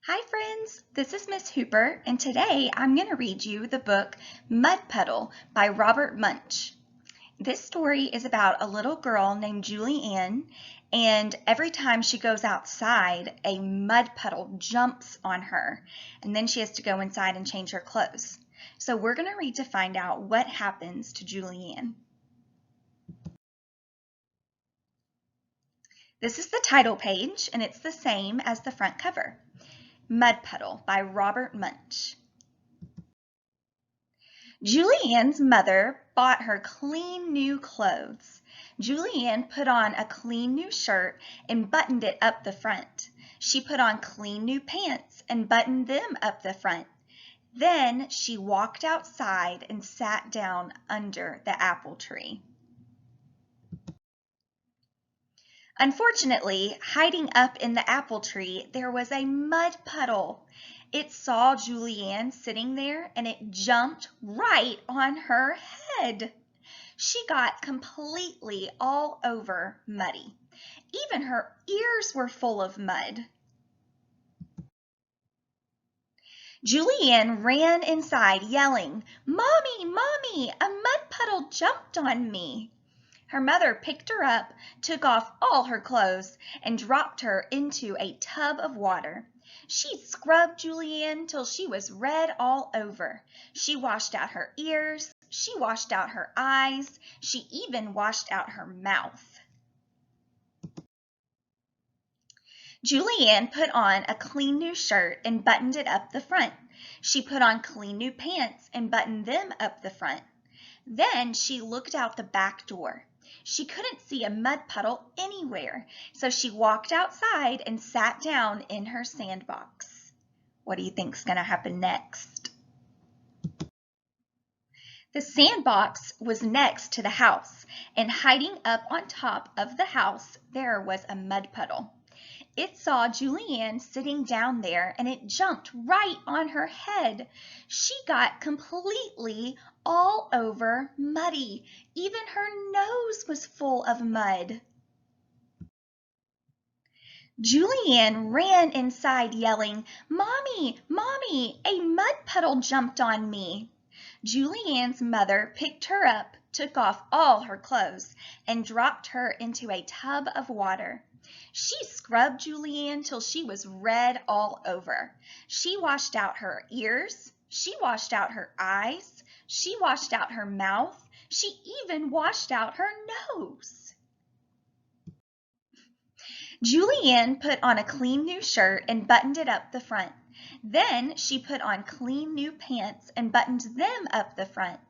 Hi friends, this is Miss Hooper, and today I'm going to read you the book Mud Puddle by Robert Munsch. This story is about a little girl named Julie Ann, and every time she goes outside, a mud puddle jumps on her, and then she has to go inside and change her clothes. So we're going to read to find out what happens to Julie Ann. This is the title page, and it's the same as the front cover. Mud Puddle by Robert Munsch. Julie Ann's mother bought her clean new clothes. Julie Ann put on a clean new shirt and buttoned it up the front. She put on clean new pants and buttoned them up the front. Then she walked outside and sat down under the apple tree. Unfortunately, hiding up in the apple tree, there was a mud puddle. It saw Julie Ann sitting there and it jumped right on her head. She got completely all over muddy. Even her ears were full of mud. Julie Ann ran inside yelling, "Mommy, Mommy, a mud puddle jumped on me." Her mother picked her up, took off all her clothes, and dropped her into a tub of water. She scrubbed Julie Ann till she was red all over. She washed out her ears, she washed out her eyes, she even washed out her mouth. Julie Ann put on a clean new shirt and buttoned it up the front. She put on clean new pants and buttoned them up the front. Then she looked out the back door. She couldn't see a mud puddle anywhere, so she walked outside and sat down in her sandbox. What do you think's going to happen next? The sandbox was next to the house, and hiding up on top of the house, there was a mud puddle. It saw Julie Ann sitting down there and it jumped right on her head. She got completely all over muddy. Even her nose was full of mud. Julie Ann ran inside yelling, "Mommy, Mommy, a mud puddle jumped on me." Julie Ann's mother picked her up, took off all her clothes, and dropped her into a tub of water. She scrubbed Julie Ann till she was red all over. She washed out her ears, she washed out her eyes, she washed out her mouth, she even washed out her nose. Julie Ann put on a clean new shirt and buttoned it up the front. Then she put on clean new pants and buttoned them up the front.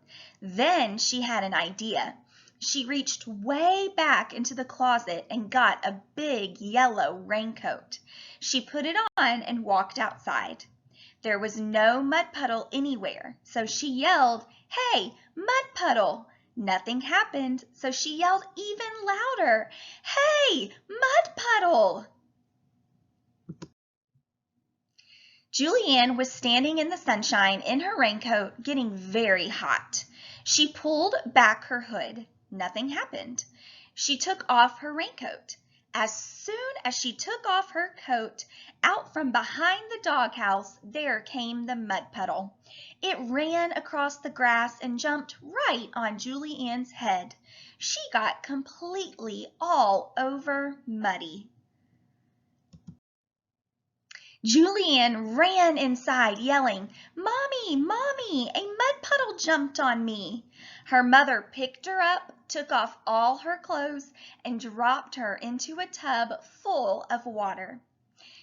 Then she had an idea. She reached way back into the closet and got a big yellow raincoat. She put it on and walked outside. There was no mud puddle anywhere, so she yelled, "Hey, mud puddle!" Nothing happened, so she yelled even louder, "Hey, mud puddle!" Julie Ann was standing in the sunshine in her raincoat, getting very hot. She pulled back her hood. Nothing happened. She took off her raincoat. As soon as she took off her coat, out from behind the doghouse, there came the mud puddle. It ran across the grass and jumped right on Julie Ann's head. She got completely all over muddy. Julie Ann ran inside yelling, "Mommy, Mommy, a mud puddle jumped on me." Her mother picked her up, took off all her clothes, and dropped her into a tub full of water.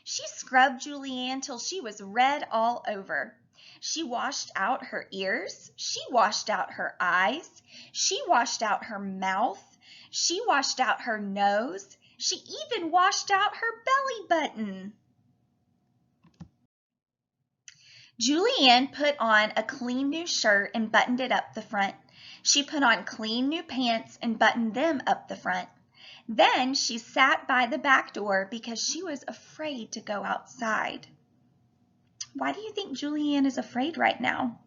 She scrubbed Julie Ann till she was red all over. She washed out her ears, she washed out her eyes, she washed out her mouth, she washed out her nose, she even washed out her belly button. Julie Ann put on a clean new shirt and buttoned it up the front. She put on clean new pants and buttoned them up the front. Then she sat by the back door because she was afraid to go outside. Why do you think Julie Ann is afraid right now?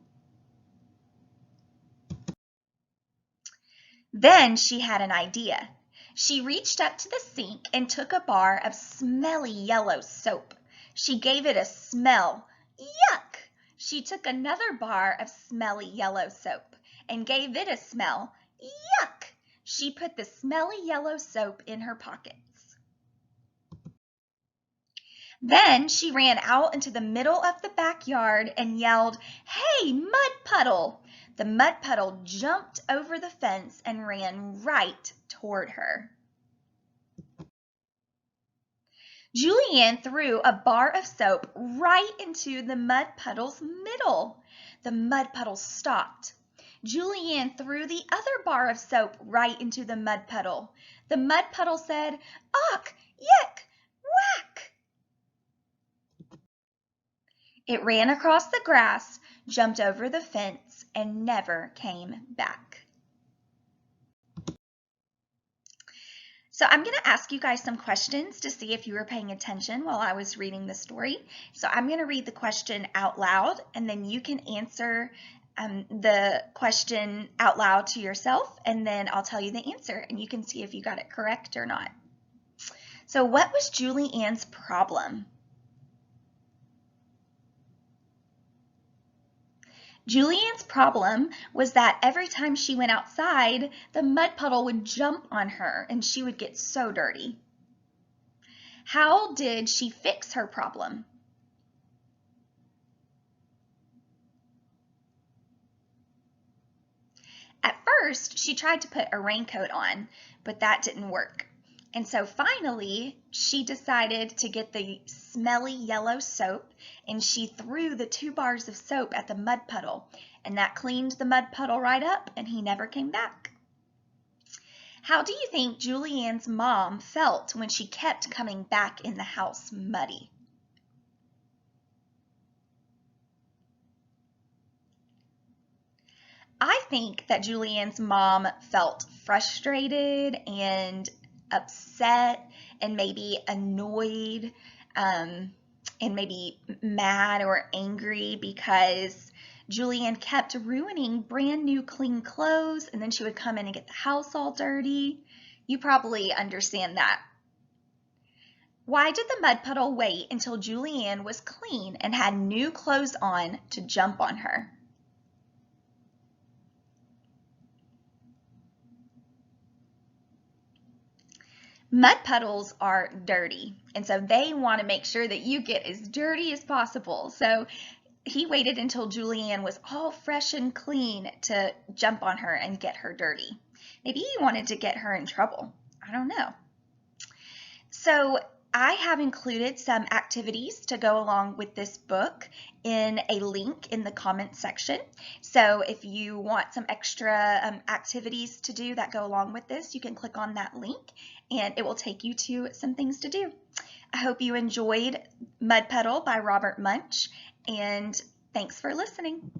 Then she had an idea. She reached up to the sink and took a bar of smelly yellow soap. She gave it a smell. Yuck! She took another bar of smelly yellow soap and gave it a smell. Yuck! She put the smelly yellow soap in her pockets. Then she ran out into the middle of the backyard and yelled, "Hey, Mud Puddle!" The Mud Puddle jumped over the fence and ran right toward her. Julianne threw a bar of soap right into the Mud Puddle's middle. The Mud Puddle stopped. Julianne threw the other bar of soap right into the Mud Puddle. The Mud Puddle said, "Ugh, yuck, whack!" It ran across the grass, jumped over the fence, and never came back. So I'm going to ask you guys some questions to see if you were paying attention while I was reading the story. So I'm going to read the question out loud, and then you can answer the question out loud to yourself, and then I'll tell you the answer, and you can see if you got it correct or not. So what was Julianne's problem? Julianne's problem was that every time she went outside, the Mud Puddle would jump on her and she would get so dirty. How did she fix her problem? At first, she tried to put a raincoat on, but that didn't work. And so finally, she decided to get the smelly yellow soap, and she threw the 2 bars of soap at the Mud Puddle, and that cleaned the Mud Puddle right up, and he never came back. How do you think Julianne's mom felt when she kept coming back in the house muddy? I think that Julianne's mom felt frustrated and upset and maybe annoyed and maybe mad or angry because Julianne kept ruining brand new clean clothes, and then she would come in and get the house all dirty. You probably understand that. Why did the Mud Puddle wait until Julianne was clean and had new clothes on to jump on her? Mud puddles are dirty, and so they want to make sure that you get as dirty as possible. So he waited until Julianne was all fresh and clean to jump on her and get her dirty. Maybe he wanted to get her in trouble. I don't know. So I have included some activities to go along with this book in a link in the comments section. So if you want some extra activities to do that go along with this, you can click on that link and it will take you to some things to do. I hope you enjoyed Mud Puddle by Robert Munsch, and thanks for listening.